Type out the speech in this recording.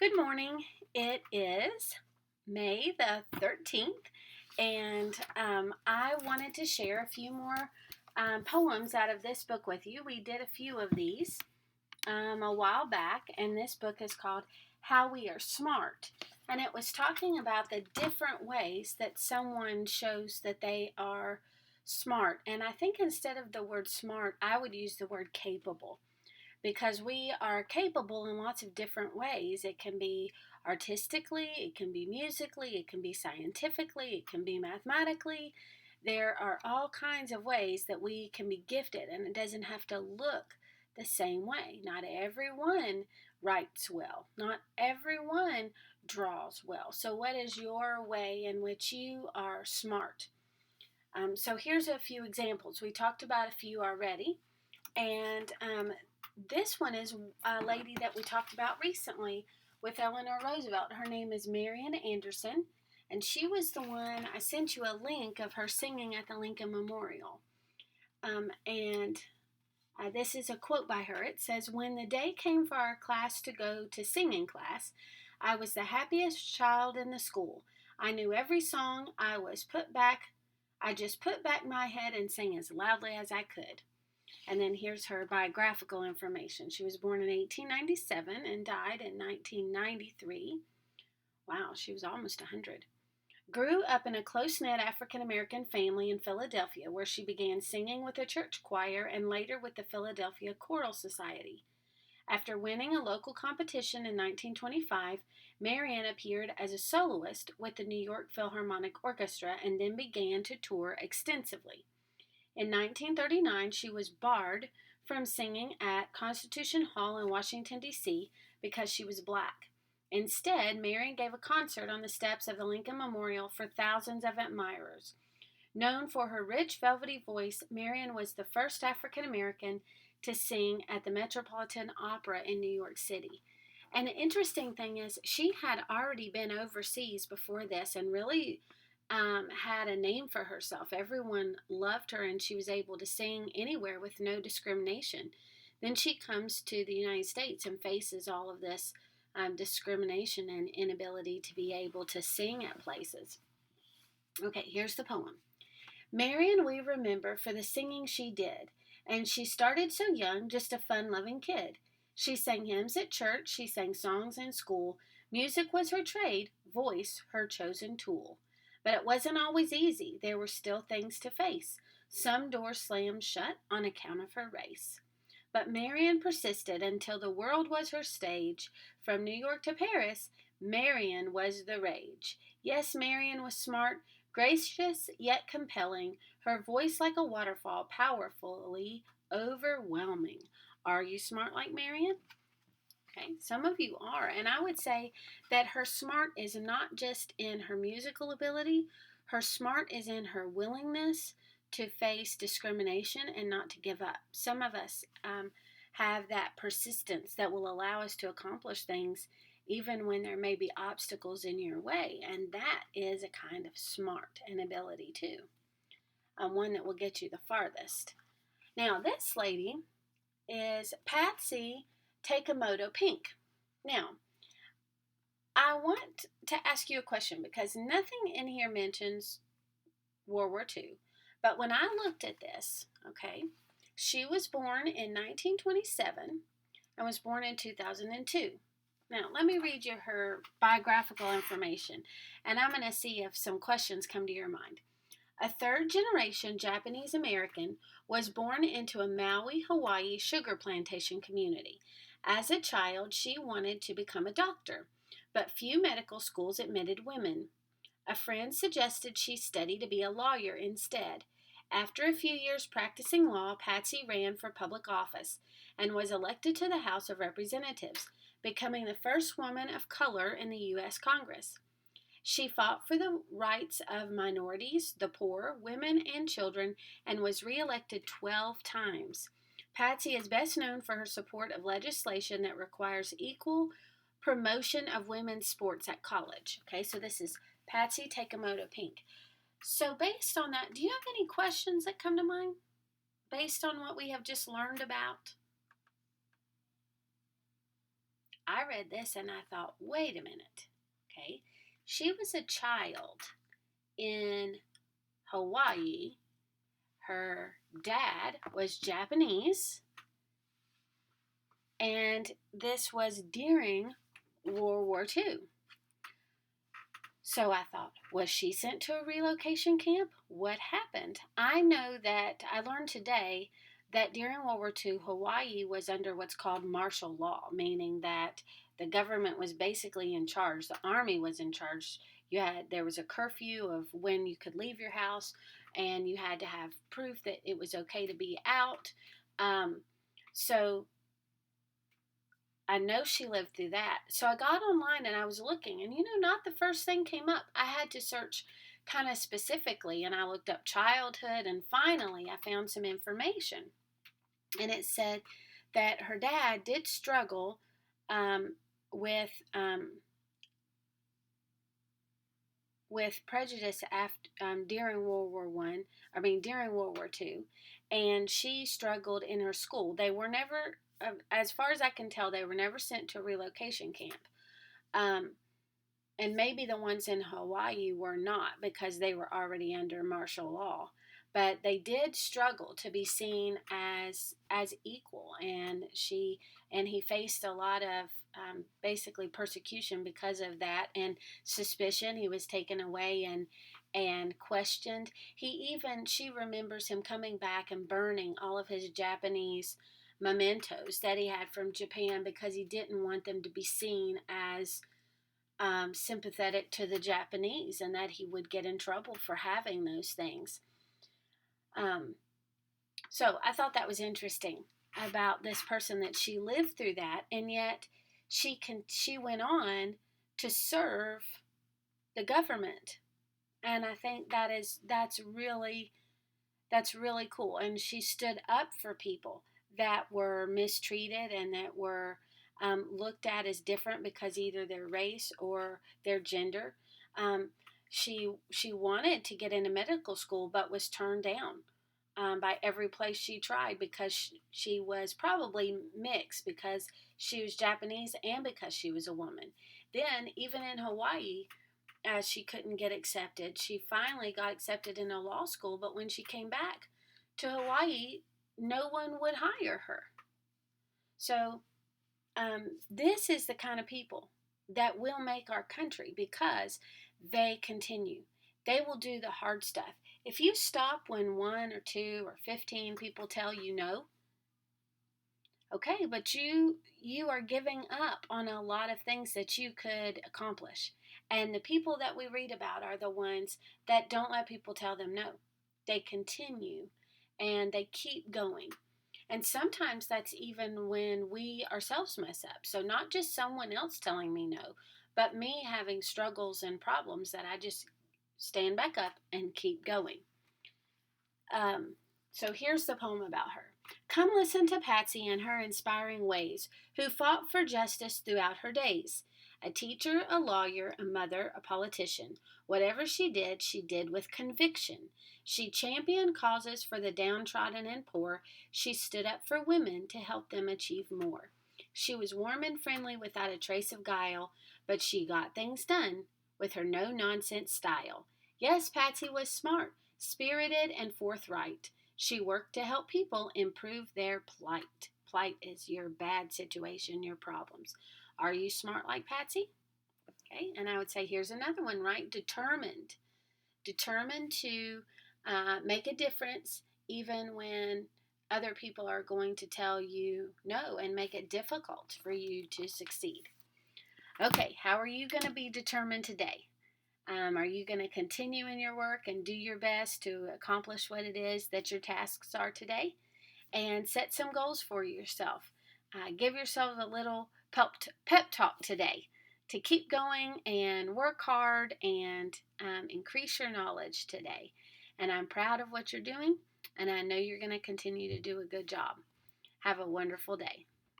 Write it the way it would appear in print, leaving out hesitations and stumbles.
Good morning. It is May the 13th, and I wanted to share a few more poems out of this book with you. We did a few of these a while back, and this book is called How We Are Smart. And it was talking about the different ways that someone shows that they are smart. And I think instead of the word smart, I would use the word capable because we are capable in lots of different ways. It can be artistically, it can be musically, it can be scientifically, it can be mathematically. There are all kinds of ways that we can be gifted, and it doesn't have to look the same way. Not everyone writes well, not everyone draws well. So, what is your way in which you are smart? So, here's a few examples. We talked about a few already, and this one is a lady that we talked about recently with Eleanor Roosevelt. Her name is Marian Anderson, and she was the one I sent you a link of her singing at the Lincoln Memorial. And this is a quote by her. It says, "When the day came for our class to go to singing class, I was the happiest child in the school. I knew every song. I just put back my head and sang as loudly as I could." And then here's her biographical information. She was born in 1897 and died in 1993. Wow, she was almost 100. Grew up in a close-knit African American family in Philadelphia, where she began singing with a church choir and later with the Philadelphia Choral Society. After winning a local competition in 1925, Marian appeared as a soloist with the New York Philharmonic Orchestra and then began to tour extensively. In 1939, she was barred from singing at Constitution Hall in Washington, D.C. because she was black. Instead, Marian gave a concert on the steps of the Lincoln Memorial for thousands of admirers. Known for her rich, velvety voice, Marian was the first African American to sing at the Metropolitan Opera in New York City. And the interesting thing is, she had already been overseas before this and really had a name for herself. Everyone loved her, and she was able to sing anywhere with no discrimination. Then she comes to the United States and faces all of this discrimination and inability to be able to sing at places. Okay, here's the poem. Marian we remember for the singing she did, and she started so young, just a fun-loving kid. She sang hymns at church, she sang songs in school. Music was her trade, voice her chosen tool. But it wasn't always easy. There were still things to face. Some doors slammed shut on account of her race. But Marian persisted until the world was her stage. From New York to Paris, Marian was the rage. Yes, Marian was smart, gracious yet compelling, her voice like a waterfall, powerfully overwhelming. Are you smart like Marian? Okay, some of you are, and I would say that her smart is not just in her musical ability, her smart is in her willingness to face discrimination and not to give up. Some of us have that persistence that will allow us to accomplish things even when there may be obstacles in your way, and that is a kind of smart and ability too, one that will get you the farthest. Now, this lady is Patsy Takemoto Pink. Now, I want to ask you a question because nothing in here mentions World War II. But when I looked at this, okay, she was born in 1927 and was born in 2002. Now, let me read you her biographical information, and I'm going to see if some questions come to your mind. A third-generation Japanese American, was born into a Maui, Hawaii sugar plantation community. As a child, she wanted to become a doctor, but few medical schools admitted women. A friend suggested she study to be a lawyer instead. After a few years practicing law, Patsy ran for public office and was elected to the House of Representatives, becoming the first woman of color in the U.S. Congress. She fought for the rights of minorities, the poor, women, and children, and was reelected 12 times. Patsy is best known for her support of legislation that requires equal promotion of women's sports at college. Okay, so this is Patsy Takemoto Pink. So based on that, do you have any questions that come to mind based on what we have just learned about? I read this and I thought, wait a minute. Okay. She was a child in Hawaii. Her dad was Japanese, and this was during World War II. So I thought, was she sent to a relocation camp? What happened? I know that I learned today that during World War II, Hawaii was under what's called martial law, meaning that the government was basically in charge. The army was in charge. There was a curfew of when you could leave your house, and you had to have proof that it was okay to be out. So I know she lived through that. So I got online and I was looking, and not the first thing came up. I had to search kind of specifically, and I looked up childhood, and finally I found some information. And it said that her dad did struggle with prejudice during World War I. During World War II, and she struggled in her school. They were never, as far as I can tell, they were never sent to a relocation camp. And maybe the ones in Hawaii were not because they were already under martial law. But they did struggle to be seen as equal, and he faced a lot of basically persecution because of that, and suspicion. He was taken away and questioned. She remembers him coming back and burning all of his Japanese mementos that he had from Japan because he didn't want them to be seen as sympathetic to the Japanese, and that he would get in trouble for having those things. So I thought that was interesting about this person, that she lived through that, and yet she went on to serve the government, and I think that's really cool. And she stood up for people that were mistreated and that were looked at as different because either their race or their gender. She wanted to get into medical school but was turned down by every place she tried because she was probably mixed, because she was Japanese and because she was a woman. Then, even in Hawaii, as she couldn't get accepted, she finally got accepted in a law school, but when she came back to Hawaii, no one would hire her. So, this is the kind of people that will make our country, because they continue. They will do the hard stuff. If you stop when 1 or 2 or 15 people tell you no, okay, but you are giving up on a lot of things that you could accomplish. And the people that we read about are the ones that don't let people tell them no. They continue and they keep going. And sometimes that's even when we ourselves mess up. So not just someone else telling me no, but me having struggles and problems that I just stand back up and keep going. So here's the poem about her. Come listen to Patsy and her inspiring ways, who fought for justice throughout her days. A teacher, a lawyer, a mother, a politician. Whatever she did with conviction. She championed causes for the downtrodden and poor. She stood up for women to help them achieve more. She was warm and friendly without a trace of guile, but she got things done with her no-nonsense style. Yes, Patsy was smart, spirited, and forthright. She worked to help people improve their plight. Plight is your bad situation, your problems. Are you smart like Patsy? Okay, and I would say here's another one, right? Determined. Determined to make a difference even when other people are going to tell you no and make it difficult for you to succeed. Okay, how are you going to be determined today? Are you going to continue in your work and do your best to accomplish what it is that your tasks are today? And set some goals for yourself. Give yourself a little pep talk today to keep going and work hard and increase your knowledge today. And I'm proud of what you're doing, and I know you're going to continue to do a good job. Have a wonderful day.